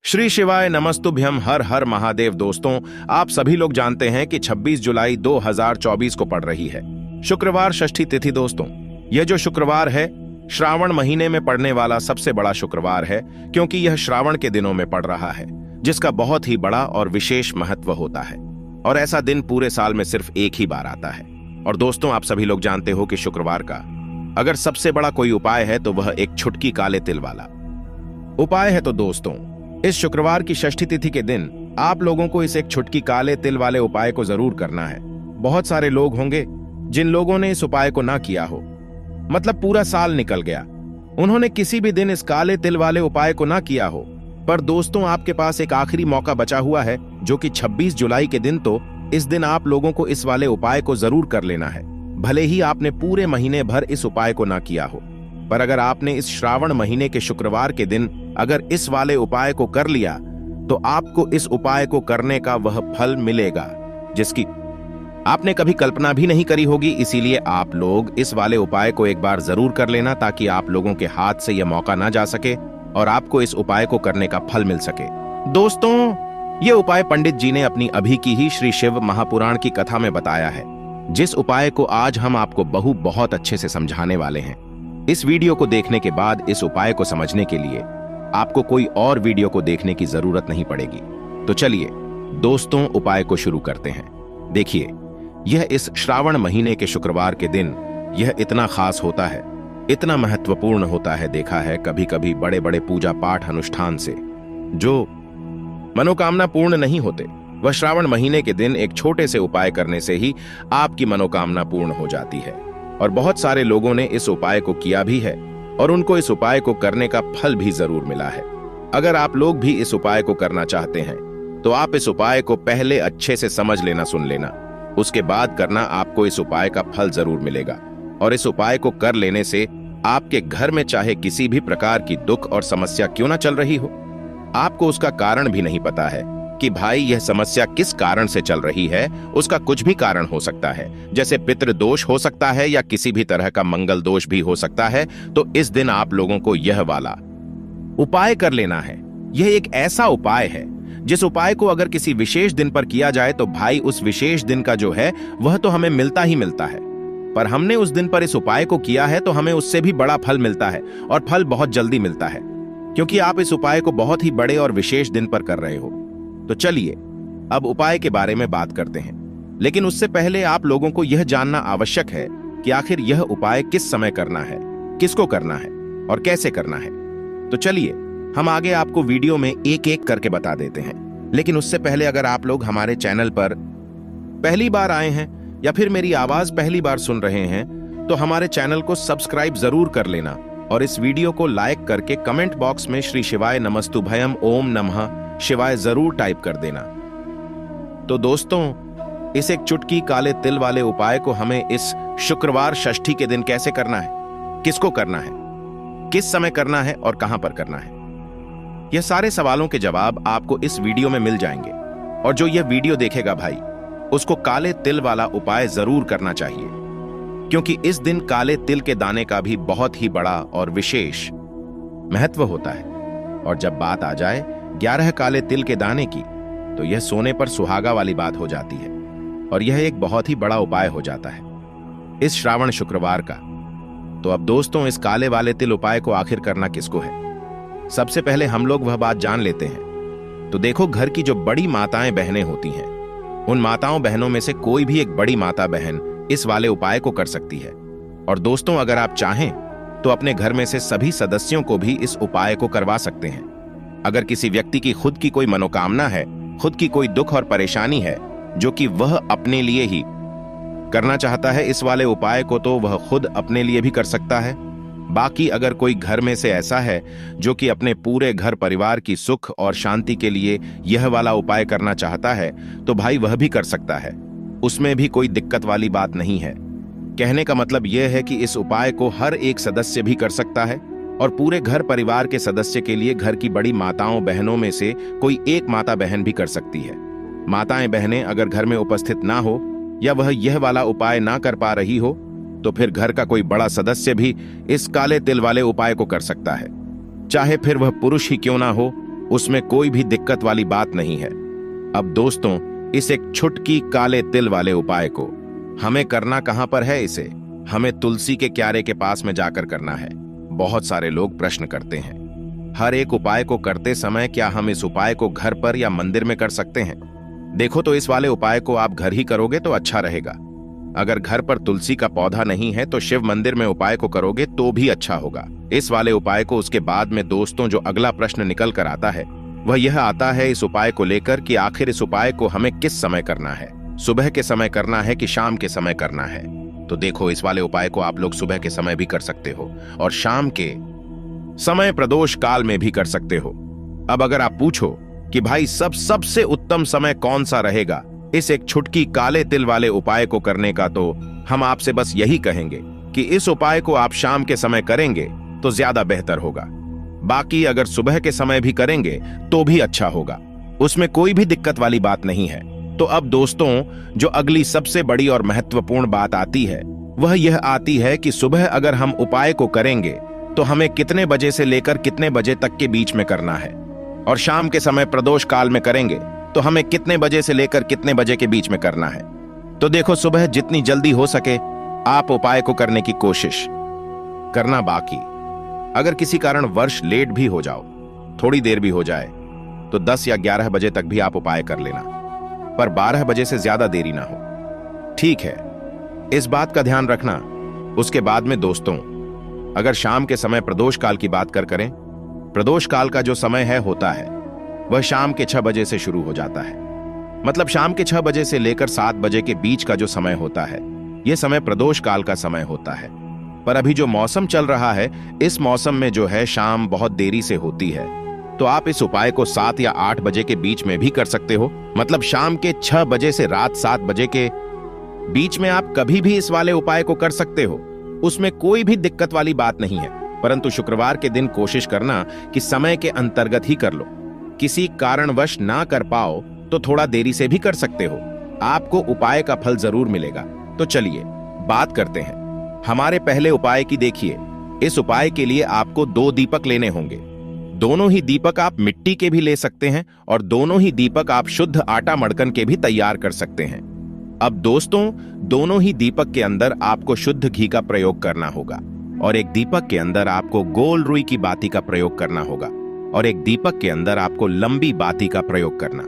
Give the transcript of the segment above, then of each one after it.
श्री शिवाय नमस्तुभ्यम। हर हर महादेव। दोस्तों, आप सभी लोग जानते हैं कि 26 जुलाई 2024 को पड़ रही है शुक्रवार षष्ठी तिथि। दोस्तों, यह जो शुक्रवार है श्रावण महीने में पड़ने वाला सबसे बड़ा शुक्रवार है, क्योंकि यह श्रावण के दिनों में पड़ रहा है, जिसका बहुत ही बड़ा और विशेष महत्व होता है। और ऐसा दिन पूरे साल में सिर्फ एक ही बार आता है। और दोस्तों, आप सभी लोग जानते हो कि शुक्रवार का अगर सबसे बड़ा कोई उपाय है तो वह एक छुटकी काले तिल वाला उपाय है। तो दोस्तों, इस शुक्रवार की षष्ठी तिथि के दिन आप लोगों को इस एक छुटकी काले तिल वाले उपाय को जरूर करना है। बहुत सारे लोग होंगे जिन लोगों ने इस उपाय को ना किया हो, मतलब पूरा साल निकल गया, उन्होंने किसी भी दिन इस काले तिल वाले उपाय को ना किया हो। पर दोस्तों, आपके पास एक आखिरी मौका बचा हुआ है, जो कि 26 जुलाई के दिन। तो इस दिन आप लोगों को इस वाले उपाय को जरूर कर लेना है, भले ही आपने पूरे महीने भर इस उपाय को ना किया हो। पर अगर आपने इस श्रावण महीने के शुक्रवार के दिन अगर इस वाले उपाय को कर लिया, तो आपको इस उपाय को करने का वह फल मिलेगा जिसकी आपने कभी कल्पना भी नहीं करी होगी। इसीलिए आप लोग इस वाले उपाय को एक बार जरूर कर लेना, ताकि आप लोगों के हाथ से यह मौका ना जा सके और आपको इस उपाय को करने का फल मिल सके। दोस्तों, यह उपाय पंडित जी ने अपनी अभी की ही श्री शिव महापुराण की कथा में बताया है, जिस उपाय को आज हम आपको बहुत अच्छे से समझाने वाले हैं। इस वीडियो को देखने के बाद इस उपाय को समझने के लिए आपको कोई और वीडियो को देखने की जरूरत नहीं पड़ेगी। तो चलिए दोस्तों, उपाय को शुरू करते हैं। देखिए, यह इस श्रावण महीने के शुक्रवार के दिन यह इतना खास होता है, इतना महत्वपूर्ण होता है। देखा है कभी कभी बड़े बड़े पूजा पाठ अनुष्ठान से जो मनोकामना पूर्ण नहीं होते, वह श्रावण महीने के दिन एक छोटे से उपाय करने से ही आपकी मनोकामना पूर्ण हो जाती है। और बहुत सारे लोगों ने इस उपाय को किया भी है और उनको इस उपाय को करने का फल भी जरूर मिला है। अगर आप लोग भी इस उपाय को करना चाहते हैं तो आप इस उपाय को पहले अच्छे से समझ लेना, सुन लेना, उसके बाद करना। आपको इस उपाय का फल जरूर मिलेगा। और इस उपाय को कर लेने से आपके घर में चाहे किसी भी प्रकार की दुख और समस्या क्यों ना चल रही हो, आपको उसका कारण भी नहीं पता है कि भाई यह समस्या किस कारण से चल रही है। उसका कुछ भी कारण हो सकता है, जैसे पितृ दोष हो सकता है या किसी भी तरह का मंगल दोष भी हो सकता है। तो इस दिन आप लोगों को यह वाला उपाय कर लेना है। यह एक ऐसा उपाय है जिस उपाय को अगर किसी विशेष दिन पर किया जाए तो भाई उस विशेष दिन का जो है वह तो हमें मिलता ही मिलता है। पर हमने उस दिन पर इस उपाय को किया है तो हमें उससे भी बड़ा फल मिलता है, और फल बहुत जल्दी मिलता है, क्योंकि आप इस उपाय को बहुत ही बड़े और विशेष दिन पर कर रहे हो। तो चलिए अब उपाय के बारे में बात करते हैं। लेकिन उससे पहले आप लोगों को यह जानना आवश्यक है कि आखिर यह उपाय किस समय करना है, किसको करना है और कैसे करना है। तो चलिए हम आगे आपको वीडियो में एक एक करके बता देते हैं। लेकिन उससे पहले अगर आप लोग हमारे चैनल पर पहली बार आए हैं या फिर मेरी आवाज पहली बार सुन रहे हैं, तो हमारे चैनल को सब्सक्राइब जरूर कर लेना और इस वीडियो को लाइक करके कमेंट बॉक्स में श्री शिवाय नमस्तुभयम ओम नमः शिवाय जरूर टाइप कर देना। तो दोस्तों, इस एक चुटकी काले तिल वाले उपाय को हमें इस शुक्रवार षष्ठी के दिन कैसे करना है, किसको करना है, किस समय करना है और कहां पर करना है, यह सारे सवालों के जवाब आपको इस वीडियो में मिल जाएंगे। और जो यह वीडियो देखेगा भाई, उसको काले तिल वाला उपाय जरूर करना चाहिए, क्योंकि इस दिन काले तिल के दाने का भी बहुत ही बड़ा और विशेष महत्व होता है। और जब बात आ जाए 11 काले तिल के दाने की, तो यह सोने पर सुहागा वाली बात हो जाती है और यह एक बहुत ही बड़ा उपाय हो जाता है इस श्रावण शुक्रवार का। तो अब दोस्तों, इस काले वाले तिल उपाय को आखिर करना किसको है, सबसे पहले हम लोग वह बात जान लेते हैं। तो देखो, घर की जो बड़ी माताएं बहनें होती हैं, उन माताओं बहनों में से कोई भी एक बड़ी माता बहन इस वाले उपाय को कर सकती है। और दोस्तों, अगर आप चाहें तो अपने घर में से सभी सदस्यों को भी इस उपाय को करवा सकते हैं। अगर किसी व्यक्ति की खुद की कोई मनोकामना है, खुद की कोई दुख और परेशानी है, जो कि वह अपने लिए ही करना चाहता है इस वाले उपाय को, तो वह खुद अपने लिए भी कर सकता है। बाकी अगर कोई घर में से ऐसा है जो कि अपने पूरे घर परिवार की सुख और शांति के लिए यह वाला उपाय करना चाहता है, तो भाई वह भी कर सकता है। उसमें भी कोई दिक्कत वाली बात नहीं है। कहने का मतलब यह है कि इस उपाय को हर एक सदस्य भी कर सकता है, और पूरे घर परिवार के सदस्य के लिए घर की बड़ी माताओं बहनों में से कोई एक माता बहन भी कर सकती है। माताएं बहनें अगर घर में उपस्थित ना हो या वह यह वाला उपाय ना कर पा रही हो, तो फिर घर का कोई बड़ा सदस्य भी इस काले तिल वाले उपाय को कर सकता है, चाहे फिर वह पुरुष ही क्यों ना हो उसमें कोई भी दिक्कत वाली बात नहीं है। अब दोस्तों, इस एक छुटकी काले तिल वाले उपाय को हमें करना कहां पर है? इसे हमें तुलसी के क्यारे के पास में जाकर करना है। बहुत सारे लोग प्रश्न करते हैं, हर एक उपाय को करते समय क्या हम इस उपाय को घर पर या मंदिर में कर सकते हैं? देखो, तो इस वाले उपाय को आप घर ही करोगे तो अच्छा रहेगा। अगर घर पर तुलसी का पौधा नहीं है तो शिव मंदिर में उपाय को करोगे तो भी अच्छा होगा। इस वाले उपाय को उसके बाद में दोस्तों जो अगला प्रश्न निकल कर आता है वह यह आता है इस उपाय को लेकर कि आखिर इस उपाय को हमें किस समय करना है, सुबह के समय करना है कि शाम के समय करना है? तो देखो, इस वाले उपाय को आप लोग सुबह के समय भी कर सकते हो और शाम के समय प्रदोष काल में भी कर सकते हो। अब अगर आप पूछो कि भाई सबसे उत्तम समय कौन सा रहेगा इस एक छुटकी काले तिल वाले उपाय को करने का, तो हम आपसे बस यही कहेंगे कि इस उपाय को आप शाम के समय करेंगे तो ज्यादा बेहतर होगा। बाकी अगर सुबह के समय भी करेंगे तो भी अच्छा होगा, उसमें कोई भी दिक्कत वाली बात नहीं है। तो अब दोस्तों, जो अगली सबसे बड़ी और महत्वपूर्ण बात आती है वह यह आती है कि सुबह अगर हम उपाय को करेंगे तो हमें कितने बजे से लेकर कितने बजे तक के बीच में करना है, और शाम के समय प्रदोष काल में करेंगे तो हमें कितने बजे से लेकर कितने बजे के बीच में करना है। तो देखो, सुबह जितनी जल्दी हो सके आप उपाय को करने की कोशिश करना। बाकी अगर किसी कारण वर्ष लेट भी हो जाओ, थोड़ी देर भी हो जाए, तो 10 या 11 बजे तक भी आप उपाय कर लेना, पर 12 बजे से ज्यादा देरी ना हो, ठीक है? इस बात का ध्यान रखना। उसके बाद में दोस्तों, अगर शाम के समय प्रदोष काल की बात करें, प्रदोष काल का जो समय होता है वह शाम के 6 बजे से शुरू हो जाता है। मतलब शाम के 6 बजे से लेकर 7 बजे के बीच का जो समय होता है यह समय प्रदोष काल का समय होता है। पर अभी जो मौसम चल रहा है, इस मौसम में जो है शाम बहुत देरी से होती है, तो आप इस उपाय को 7 या 8 बजे के बीच में भी कर सकते हो। मतलब शाम के 6 बजे से रात 7 बजे के बीच में आप कभी भी इस वाले उपाय को कर सकते हो, उसमें कोई भी दिक्कत वाली बात नहीं है। परंतु शुक्रवार के दिन कोशिश करना कि समय के अंतर्गत ही कर लो। किसी कारणवश ना कर पाओ तो थोड़ा देरी से भी कर सकते हो, आपको उपाय का फल जरूर मिलेगा। तो चलिए बात करते हैं हमारे पहले उपाय की। देखिए, इस उपाय के लिए आपको 2 दीपक लेने होंगे। दोनों ही दीपक आप मिट्टी के भी ले सकते हैं और दोनों ही दीपक आप शुद्ध आटा मड़कन के भी तैयार कर सकते हैं। अब दोस्तों, दोनों ही दीपक के अंदर आपको शुद्ध घी का प्रयोग करना होगा और एक दीपक के अंदर आपको गोल रुई की बाती का प्रयोग करना होगा और एक दीपक के अंदर आपको लंबी बाती का प्रयोग करना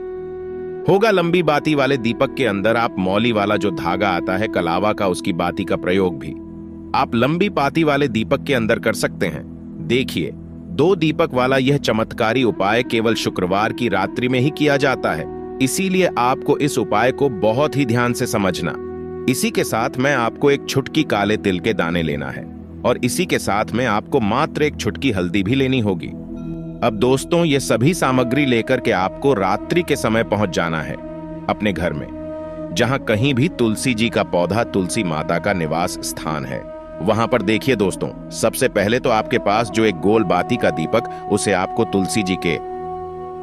होगा। लंबी बाती वाले दीपक के अंदर आप मौली वाला जो धागा आता है कलावा का, उसकी बाती का प्रयोग भी आप लंबी बाती वाले दीपक के अंदर कर सकते हैं। देखिए, 2 दीपक वाला यह चमत्कारी उपाय केवल शुक्रवार की रात्रि में ही किया जाता है, इसीलिए आपको इस उपाय को बहुत ही ध्यान से समझना। इसी के साथ में आपको एक छुटकी काले तिल के दाने लेना है और इसी के साथ में आपको मात्र एक छुटकी हल्दी भी लेनी होगी। अब दोस्तों, ये सभी सामग्री लेकर के आपको रात्रि के समय पहुंच जाना है अपने घर में, जहां कहीं भी तुलसी जी का पौधा, तुलसी माता का निवास स्थान है, वहां पर देखिए दोस्तों, सबसे पहले तो आपके पास जो एक गोल बाती का दीपक, उसे आपको तुलसी जी के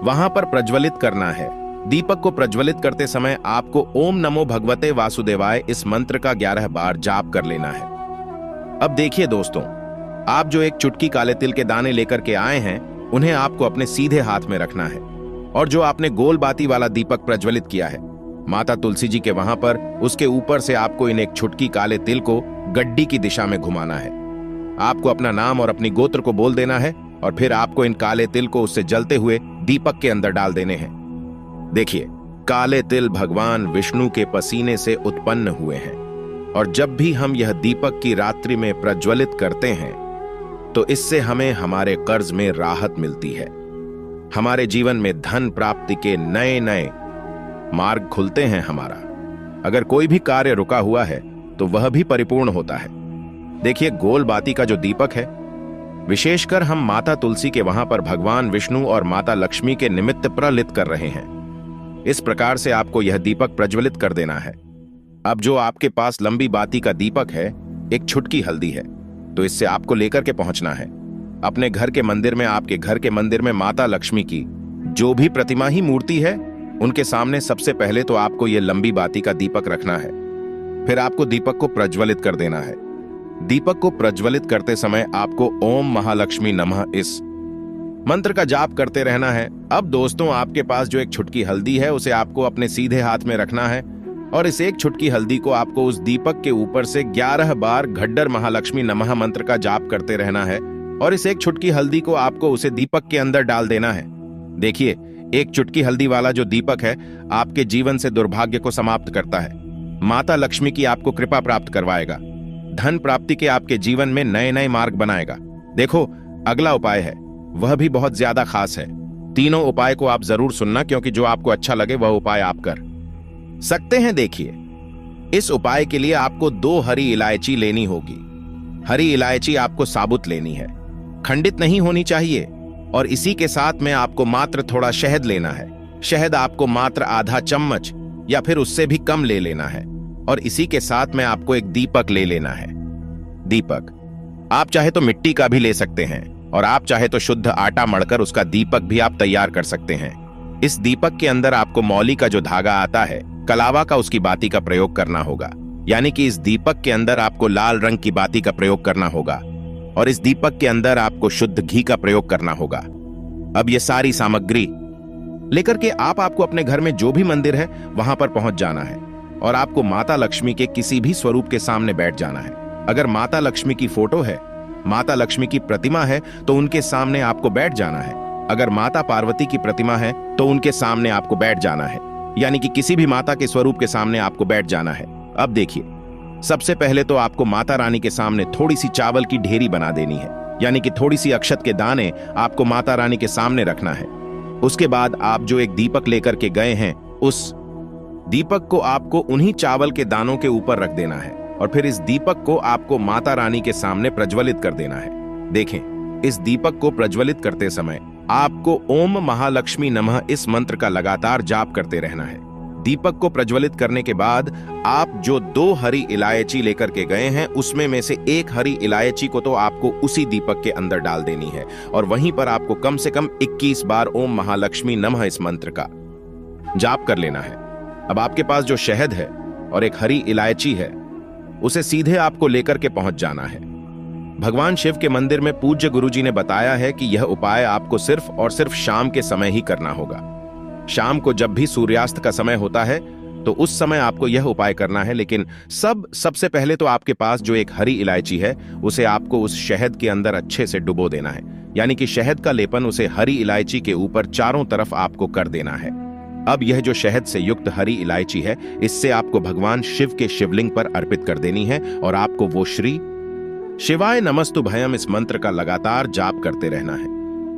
वहां पर प्रज्वलित करना है। दीपक को प्रज्वलित करते समय आपको ओम नमो भगवते वासुदेवाय इस मंत्र का 11 बार जाप कर लेना है। अब देखिए दोस्तों, आप जो एक चुटकी काले तिल के दाने लेकर के आए हैं उन्हें आपको अपने सीधे हाथ में रखना है और जो आपने गोल बाती वाला दीपक प्रज्वलित किया है माता तुलसी जी के वहां पर, उसके ऊपर से आपको इन एक छुटकी काले तिल को गड्डी की दिशा में घुमाना है। आपको अपना नाम और अपनी गोत्र को बोल देना है और फिर आपको इन काले तिल को उससे जलते हुए दीपक के अंदर डाल देने हैं। देखिए, काले तिल भगवान विष्णु के पसीने से उत्पन्न हुए हैं और जब भी हम यह दीपक की रात्रि में प्रज्वलित करते हैं तो इससे हमें हमारे कर्ज में राहत मिलती है, हमारे जीवन में धन प्राप्ति के नए नए मार्ग खुलते हैं। हमारा अगर कोई भी कार्य रुका हुआ है तो वह भी परिपूर्ण होता है। देखिए, गोल बाती का जो दीपक है, विशेषकर हम माता तुलसी के वहां पर भगवान विष्णु और माता लक्ष्मी के निमित्त प्रलित कर रहे हैं। इस प्रकार से आपको यह दीपक प्रज्वलित कर देना है। अब जो आपके पास लंबी बाती का दीपक है, एक छुटकी हल्दी है, तो इससे आपको लेकर के पहुंचना है अपने घर के मंदिर में। आपके घर के मंदिर में माता लक्ष्मी की जो भी प्रतिमा ही मूर्ति है, उनके सामने सबसे पहले तो आपको यह लंबी बाती का दीपक रखना है। फिर आपको दीपक को प्रज्वलित कर देना है। दीपक को प्रज्वलित करते समय आपको ओम महालक्ष्मी नमः इस मंत्र का जाप करते रहना है। अब दोस्तों, आपके पास जो एक छुटकी हल्दी है उसे आपको अपने सीधे हाथ में रखना है और इस एक छुटकी हल्दी को आपको उस दीपक के ऊपर से 11 बार घड्डर महालक्ष्मी नमः मंत्र का जाप करते रहना है और इस एक छुटकी हल्दी को आपको उसे दीपक के अंदर डाल देना है। देखिए, एक चुटकी हल्दी वाला जो दीपक है आपके जीवन से दुर्भाग्य को समाप्त करता है, माता लक्ष्मी की आपको कृपा प्राप्त करवाएगा, धन प्राप्ति के आपके जीवन में नए नए मार्ग बनाएगा। देखो, अगला उपाय है, वह भी बहुत ज्यादा खास है। तीनों उपाय को आप जरूर सुनना, क्योंकि जो आपको अच्छा लगे वह उपाय आप कर सकते हैं। देखिए, इस उपाय के लिए आपको 2 हरी इलायची लेनी होगी। हरी इलायची आपको साबुत लेनी है, खंडित नहीं होनी चाहिए। और इसी के साथ में आपको मात्र थोड़ा शहद लेना है। शहद आपको मात्र आधा चम्मच या फिर उससे भी कम ले लेना है। और इसी के साथ में आपको एक दीपक ले लेना है। दीपक आप चाहे तो मिट्टी का भी ले सकते हैं और आप चाहे तो शुद्ध आटा मढ़कर उसका दीपक भी आप तैयार कर सकते हैं। इस दीपक के अंदर आपको मौली का जो धागा आता है, कलावा का, उसकी बाती का प्रयोग करना होगा। यानी कि इस दीपक के अंदर आपको लाल रंग की बाती का प्रयोग करना होगा और इस दीपक के अंदर आपको शुद्ध घी का प्रयोग करना होगा। अब ये सारी सामग्री लेकर के आपको अपने घर में जो भी मंदिर है वहां पर पहुंच जाना है और आपको माता लक्ष्मी के किसी भी स्वरूप के सामने बैठ जाना है। अगर माता लक्ष्मी की फोटो है, माता लक्ष्मी की प्रतिमा है तो उनके सामने आपको बैठ जाना है। अगर माता पार्वती की प्रतिमा है तो उनके सामने आपको बैठ जाना है। यानी कि किसी भी माता के स्वरूप के सामने आपको बैठ जाना है। अब देखिए, सबसे पहले तो आपको माता रानी के सामने थोड़ी सी चावल की ढेरी बना देनी है। यानी कि थोड़ी सी अक्षत के दाने आपको माता रानी के सामने रखना है। उसके बाद आप जो एक दीपक लेकर के गए हैं, उस दीपक को आपको उन्हीं चावल के दानों के ऊपर रख देना है और फिर इस दीपक को आपको माता रानी के सामने प्रज्वलित कर देना है। देखें, इस दीपक को प्रज्वलित करते समय आपको ओम महालक्ष्मी नमः इस मंत्र का लगातार जाप करते रहना है। दीपक को प्रज्वलित करने के बाद आप जो 2 हरी इलायची लेकर के गए हैं उसमें में से एक हरी इलायची को तो आपको उसी दीपक के अंदर डाल देनी है और वहीं पर आपको कम से कम 21 बार ओम महालक्ष्मी नमः इस मंत्र का जाप कर लेना है। अब आपके पास जो शहद है और एक हरी इलायची है उसे सीधे आपको लेकर के पहुंच जाना है। भगवान शिव के मंदिर में पूज्य गुरुजी ने बताया है कि यह उपाय आपको सिर्फ और सिर्फ शाम के समय ही करना होगा। शाम को जब भी सूर्यास्त का समय होता है तो उस समय आपको यह उपाय करना है। लेकिन सबसे पहले तो आपके पास जो एक हरी इलायची है उसे आपको उस शहद के अंदर अच्छे से डुबो देना है। यानी कि शहद का लेपन उसे हरी इलायची के ऊपर चारों तरफ आपको कर देना है। अब यह जो शहद से युक्त हरी इलायची है, इससे आपको भगवान शिव के शिवलिंग पर अर्पित कर देनी है और आपको वो श्री शिवाय नमस्तुभयम इस मंत्र का लगातार जाप करते रहना है।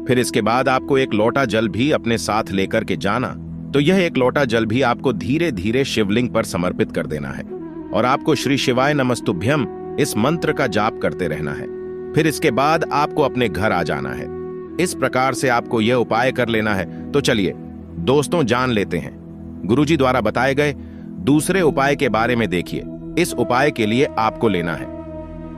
फिर इसके बाद आपको एक लोटा जल भी अपने साथ लेकर के जाना। तो यह एक लोटा जल भी आपको धीरे धीरे शिवलिंग पर समर्पित कर देना है और आपको श्री शिवाय नमस्तुभ्यम इस मंत्र का जाप करते रहना है। फिर इसके बाद आपको अपने घर आ जाना है। इस प्रकार से आपको यह उपाय कर लेना है। तो चलिए दोस्तों, जान लेते हैं गुरुजी द्वारा बताए गए दूसरे उपाय के बारे में। देखिए, इस उपाय के लिए आपको लेना है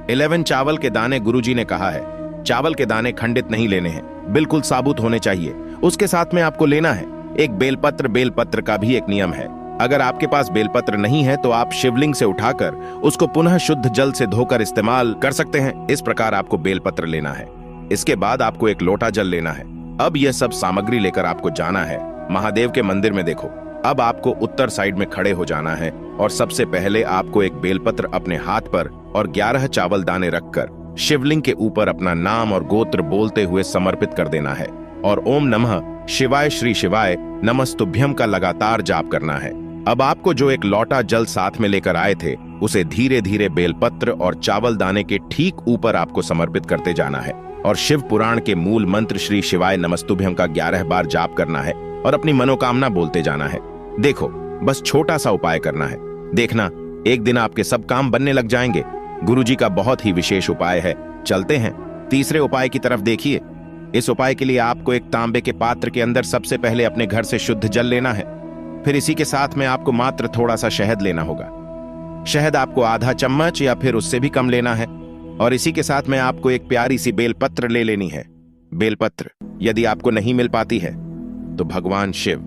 11 चावल के दाने। गुरुजी ने कहा है चावल के दाने खंडित नहीं लेने हैं, बिल्कुल साबुत होने चाहिए। उसके साथ में आपको लेना है एक बेलपत्र। बेलपत्र का भी एक नियम है, अगर आपके पास बेलपत्र नहीं है तो आप शिवलिंग से उठाकर उसको पुनः शुद्ध जल से धोकर इस्तेमाल कर सकते हैं। इस प्रकार आपको बेलपत्र लेना है। इसके बाद आपको एक लोटा जल लेना है। अब यह सब सामग्री लेकर आपको जाना है महादेव के मंदिर में। देखो, अब आपको उत्तर साइड में खड़े हो जाना है और सबसे पहले आपको एक बेलपत्र अपने हाथ पर और 11 चावल दाने रखकर शिवलिंग के ऊपर अपना नाम और गोत्र बोलते हुए समर्पित कर देना है और ओम नमः शिवाय श्री शिवाय नमस्तुभ्यम का लगातार जाप करना है। अब आपको जो एक लोटा जल साथ में लेकर आए थे उसे धीरे धीरे बेलपत्र और चावल दाने के ठीक ऊपर आपको समर्पित करते जाना है और शिव पुराण के मूल मंत्र श्री शिवाय नमस्तुभ्यम का 11 बार जाप करना है और अपनी मनोकामना बोलते जाना है। देखो, बस छोटा सा उपाय करना है, देखना एक दिन आपके सब काम बनने लग जाएंगे। गुरुजी का बहुत ही विशेष उपाय है। चलते हैं तीसरे उपाय की तरफ। देखिए, इस उपाय के लिए आपको एक तांबे के पात्र के अंदर सबसे पहले अपने घर से शुद्ध जल लेना है। फिर इसी के साथ में आपको मात्र थोड़ा सा शहद लेना होगा। शहद आपको आधा चम्मच या फिर उससे भी कम लेना है और इसी के साथ में आपको एक प्यारी सी बेलपत्र ले लेनी है। बेलपत्र यदि आपको नहीं मिल पाती है तो भगवान शिव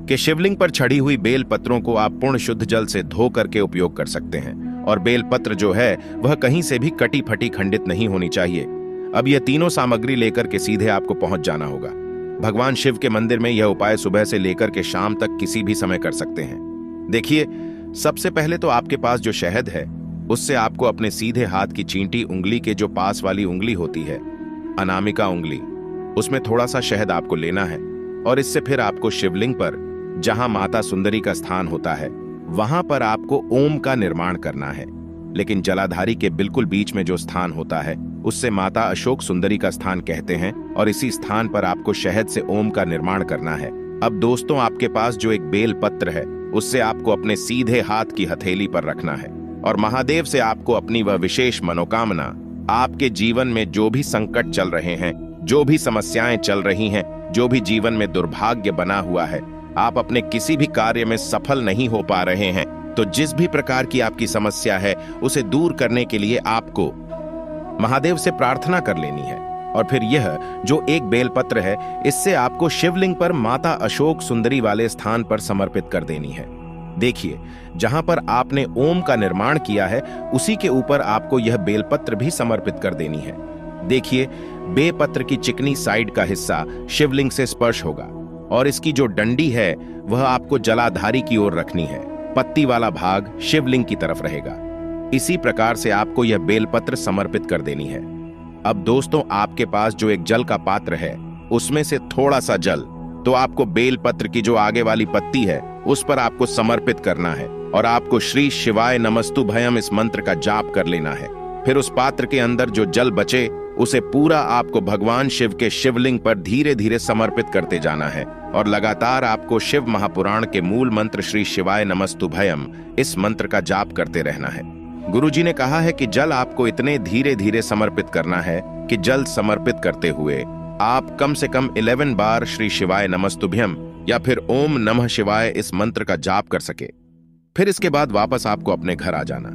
के शिवलिंग पर चढ़ी हुई बेल पत्रों को आप पूर्ण शुद्ध जल से धो करके उपयोग कर सकते हैं। और बेल पत्र जो है वह कहीं से भी कटी फटी खंडित नहीं होनी चाहिए। अब यह तीनों सामग्री लेकर के सीधे आपको पहुंच जाना होगा। भगवान शिव के मंदिर में यह उपाय सुबह से लेकर के शाम तक किसी भी समय कर सकते हैं। देखिए, सबसे पहले तो आपके पास जो शहद है उससे आपको अपने सीधे हाथ की चींटी उंगली के जो पास वाली उंगली होती है, अनामिका उंगली, उसमें थोड़ा सा शहद आपको लेना है और इससे फिर आपको शिवलिंग पर, जहां माता सुंदरी का स्थान होता है, वहां पर आपको ओम का निर्माण करना है। लेकिन जलाधारी के बिल्कुल बीच में जो स्थान होता है उससे माता अशोक सुंदरी का स्थान कहते हैं और इसी स्थान पर आपको शहद से ओम का निर्माण करना है। अब दोस्तों, आपके पास जो एक बेल पत्र है उससे आपको अपने सीधे हाथ की हथेली पर रखना है और महादेव से आपको अपनी वह विशेष मनोकामना, आपके जीवन में जो भी संकट चल रहे हैं, जो भी समस्याएं चल रही हैं, जो भी जीवन में दुर्भाग्य बना हुआ है, आप अपने किसी भी कार्य में सफल नहीं हो पा रहे हैं, तो जिस भी प्रकार की आपकी समस्या है उसे दूर करने के लिए आपको महादेव से प्रार्थना कर लेनी है। और फिर यह जो एक बेलपत्र है इससे आपको शिवलिंग पर माता अशोक सुंदरी वाले स्थान पर समर्पित कर देनी है। देखिए, जहां पर आपने ओम का निर्माण किया है उसी के ऊपर आपको यह बेलपत्र भी समर्पित कर देनी है। देखिए, बेलपत्र की चिकनी साइड का हिस्सा शिवलिंग से स्पर्श होगा और इसकी जो डंडी है वह आपको जलाधारी की ओर रखनी है। पत्ती वाला भाग शिवलिंग की तरफ रहेगा। इसी प्रकार से आपको यह बेलपत्र समर्पित कर देनी है। अब दोस्तों, आपके पास जो एक जल का पात्र है उसमें से थोड़ा सा जल तो आपको बेलपत्र की जो आगे वाली पत्ती है उस पर आपको समर्पित करना है और आपको श्री शिवाय नमस्तुभयम इस मंत्र का जाप कर लेना है। फिर उस पात्र के अंदर जो जल बचे उसे पूरा आपको भगवान शिव के शिवलिंग पर धीरे धीरे समर्पित करते जाना है और लगातार आपको शिव महापुराण के मूल मंत्र श्री शिवाय नमस्तुभयम इस मंत्र का जाप करते रहना है। गुरुजी ने कहा है कि जल आपको इतने धीरे धीरे समर्पित करना है कि जल समर्पित करते हुए आप कम से कम 11 बार श्री शिवाय नमस्तुभ्यम या फिर ओम नमः शिवाय इस मंत्र का जाप कर सके। फिर इसके बाद वापस आपको अपने घर आ जाना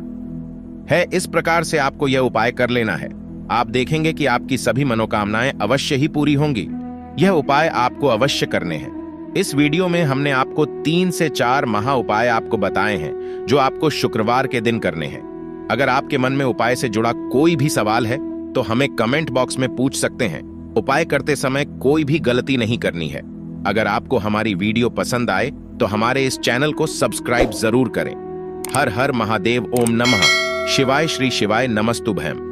है। इस प्रकार से आपको यह उपाय कर लेना है। आप देखेंगे कि आपकी सभी मनोकामनाएं अवश्य ही पूरी होंगी। यह उपाय आपको अवश्य करने हैं। इस वीडियो में हमने आपको 3 से 4 महा उपाय आपको बताए हैं जो आपको शुक्रवार के दिन करने हैं। अगर आपके मन में उपाय से जुड़ा कोई भी सवाल है तो हमें कमेंट बॉक्स में पूछ सकते हैं। उपाय करते समय कोई भी गलती नहीं करनी है। अगर आपको हमारी वीडियो पसंद आए तो हमारे इस चैनल को सब्सक्राइब जरूर करें। हर हर महादेव, ओम नमः शिवाय, श्री शिवाय नमस्तुभयम।